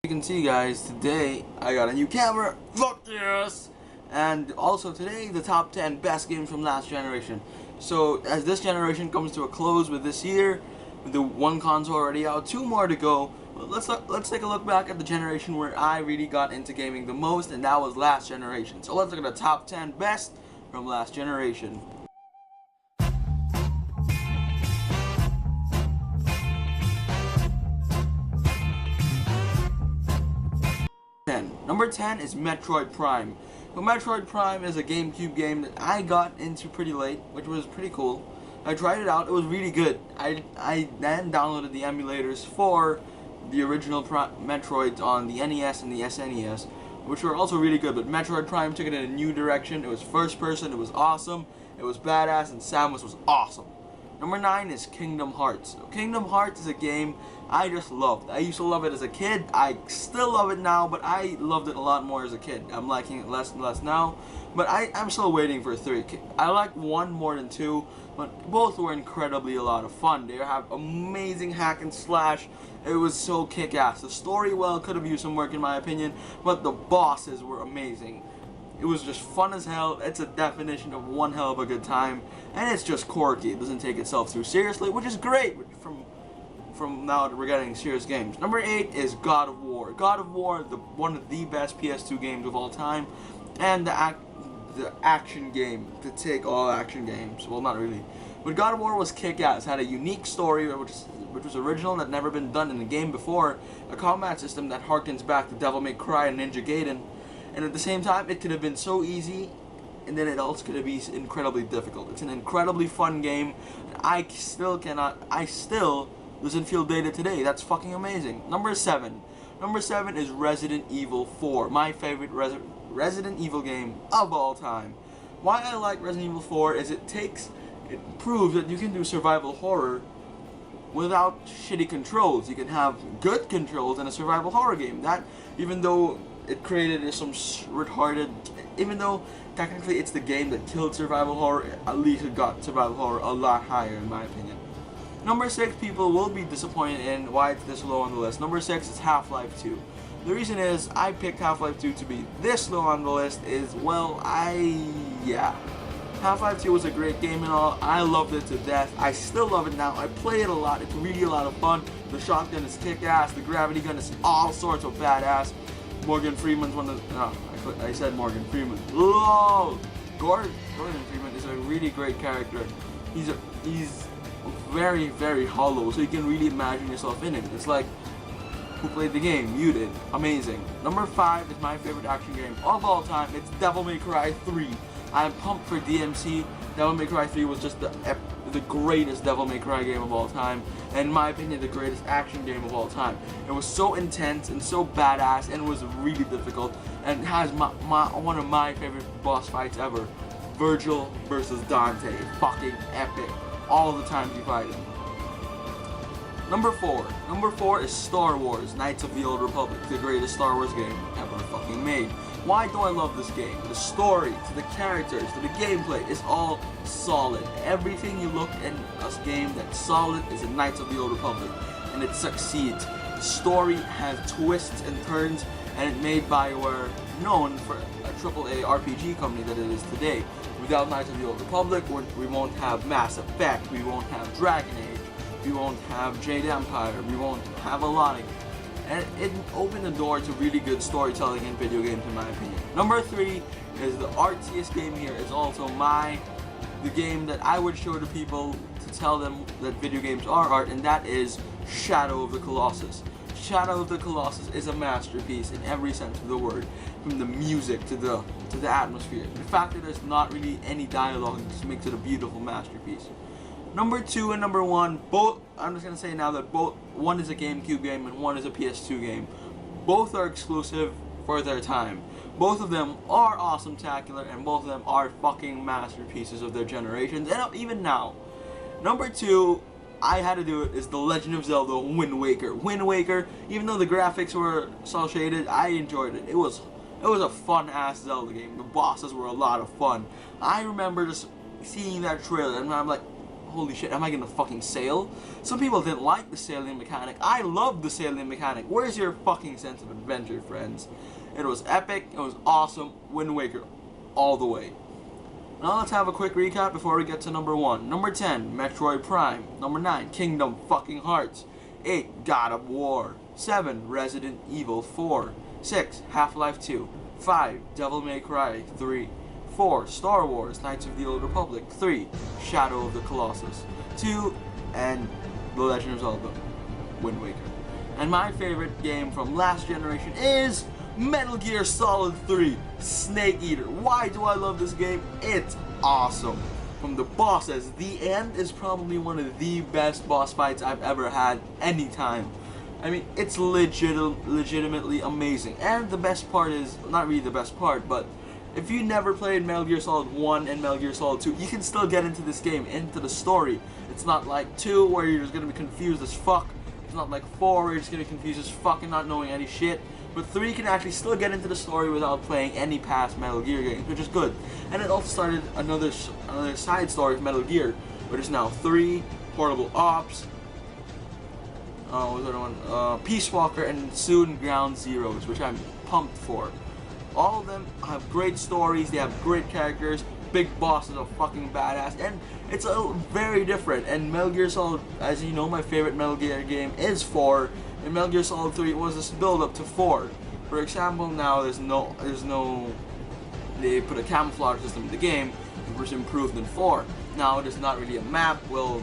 You can see, guys, today I got a new camera. Fuck yes! And also today the top 10 best games from last generation. So as this generation comes to a close with this year, with the one console already out, two more to go. Let's take a look back at the generation where I really got into gaming the most, and that was last generation. So let's look at the top 10 best from last generation. Number 10 is Metroid Prime. So Metroid Prime is a Gamecube game that I got into pretty late, which was pretty cool. I tried it out, it was really good. I then downloaded the emulators for the original Metroids on the NES and the SNES, which were also really good, but Metroid Prime took it in a new direction. It was first person, it was awesome, it was badass, and Samus was awesome. Number 9 is Kingdom Hearts. So Kingdom Hearts is a game I just loved. I used to love it as a kid. I still love it now, but I loved it a lot more as a kid. I'm liking it less and less now, but I'm still waiting for 3. I like 1 more than 2, but both were incredibly a lot of fun. They have amazing hack and slash. It was so kick-ass. The story, well, could have used some work in my opinion, but the bosses were amazing. It was just fun as hell. It's a definition of one hell of a good time, and it's just quirky. It doesn't take itself too seriously, which is great from now that we're getting serious games. Number 8 is God of War. God of War, one of the best PS2 games of all time, and the action game to take all action games. Well, not really, but God of War was kick-ass. Had a unique story which was original and had never been done in the game before. A combat system that harkens back to Devil May Cry and Ninja Gaiden. And at the same time, it could have been so easy, and then it also could have been incredibly difficult. It's an incredibly fun game. I still doesn't feel dated today. That's fucking amazing. Number 7. Number 7 is Resident Evil 4. My favorite Resident Evil game of all time. Why I like Resident Evil 4 is it proves that you can do survival horror without shitty controls. You can have good controls in a survival horror game. That, even though it created some retarded, even though technically it's the game that killed survival horror, at least it got survival horror a lot higher in my opinion. Number 6, people will be disappointed in why it's this low on the list. Number 6 is Half-Life 2. The reason is I picked Half-Life 2 to be this low on the list is, well, Half-Life 2 was a great game and all. I loved it to death. I still love it now. I play it a lot. It's really a lot of fun. The shotgun is kick-ass. The gravity gun is all sorts of badass. Morgan Freeman's one of the, I said Morgan Freeman. Oh, Gordon Freeman is a really great character. He's very, very hollow, so you can really imagine yourself in it. It's like, who played the game? You did. Amazing. Number 5 is my favorite action game of all time. It's Devil May Cry 3. I'm pumped for DMC. Devil May Cry 3 was just the greatest Devil May Cry game of all time, and in my opinion the greatest action game of all time. It was so intense and so badass, and it was really difficult, and has one of my favorite boss fights ever. Virgil versus Dante. Fucking epic. All the times you fight him. Number 4. Number 4 is Star Wars Knights of the Old Republic, the greatest Star Wars game ever fucking made. Why do I love this game? The story, to the characters, to the gameplay, is all solid. Everything you look in a game that's solid is in Knights of the Old Republic, and it succeeds. The story has twists and turns, and it made BioWare known for a AAA RPG company that it is today. Without Knights of the Old Republic, we won't have Mass Effect, we won't have Dragon Age, we won't have Jade Empire, we won't have a lot of games. And it opened the door to really good storytelling in video games in my opinion. Number 3 is the artsiest game here. Is also the game that I would show to people to tell them that video games are art, and that is Shadow of the Colossus. Shadow of the Colossus is a masterpiece in every sense of the word, from the music to the atmosphere. The fact that there's not really any dialogue just makes it a beautiful masterpiece. Number 2 and number 1, both, I'm just going to say now that one is a Gamecube game and one is a PS2 game. Both are exclusive for their time. Both of them are awesome-tacular, and both of them are fucking masterpieces of their generations, and even now. Number 2, I had to do it, is The Legend of Zelda Wind Waker. Wind Waker, even though the graphics were cel-shaded, I enjoyed it. It was a fun-ass Zelda game. The bosses were a lot of fun. I remember just seeing that trailer, and I'm like, holy shit, am I gonna fucking sail? Some people didn't like the sailing mechanic. I love the sailing mechanic. Where's your fucking sense of adventure, friends? It was epic, it was awesome. Wind Waker, all the way. Now let's have a quick recap before we get to number 1. Number 10, Metroid Prime. Number 9, Kingdom fucking Hearts. 8, God of War. 7, Resident Evil 4. 6, Half-Life 2. 5, Devil May Cry 3. 4, Star Wars, Knights of the Old Republic. 3, Shadow of the Colossus. 2, and The Legend of Zelda, Wind Waker. And my favorite game from last generation is Metal Gear Solid 3, Snake Eater. Why do I love this game? It's awesome. From the bosses, the end is probably one of the best boss fights I've ever had anytime. I mean, it's legitimately amazing. And the best part is, not really the best part, but if you never played Metal Gear Solid 1 and Metal Gear Solid 2, you can still get into this game, into the story. It's not like 2 where you're just going to be confused as fuck. It's not like 4 where you're just going to be confused as fuck and not knowing any shit. But 3 can actually still get into the story without playing any past Metal Gear games, which is good. And it also started another side story of Metal Gear, where there's now 3, Portable Ops, what's the other one? Peace Walker, and soon Ground Zeroes, which I'm pumped for. All of them have great stories, they have great characters, big bosses are fucking badass, and it's very different. And Metal Gear Solid, as you know, my favorite Metal Gear game is 4, and Metal Gear Solid 3 was this build up to 4. For example, now they put a camouflage system in the game, which was improved in 4. Now there's not really a map. Well,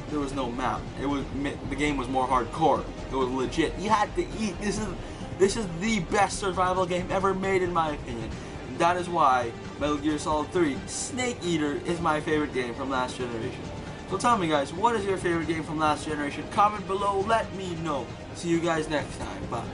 there was no map. The game was more hardcore. It was legit. You had to eat. This is the best survival game ever made, in my opinion. And that is why Metal Gear Solid 3 Snake Eater is my favorite game from last generation. So tell me, guys, what is your favorite game from last generation? Comment below, let me know. See you guys next time. Bye.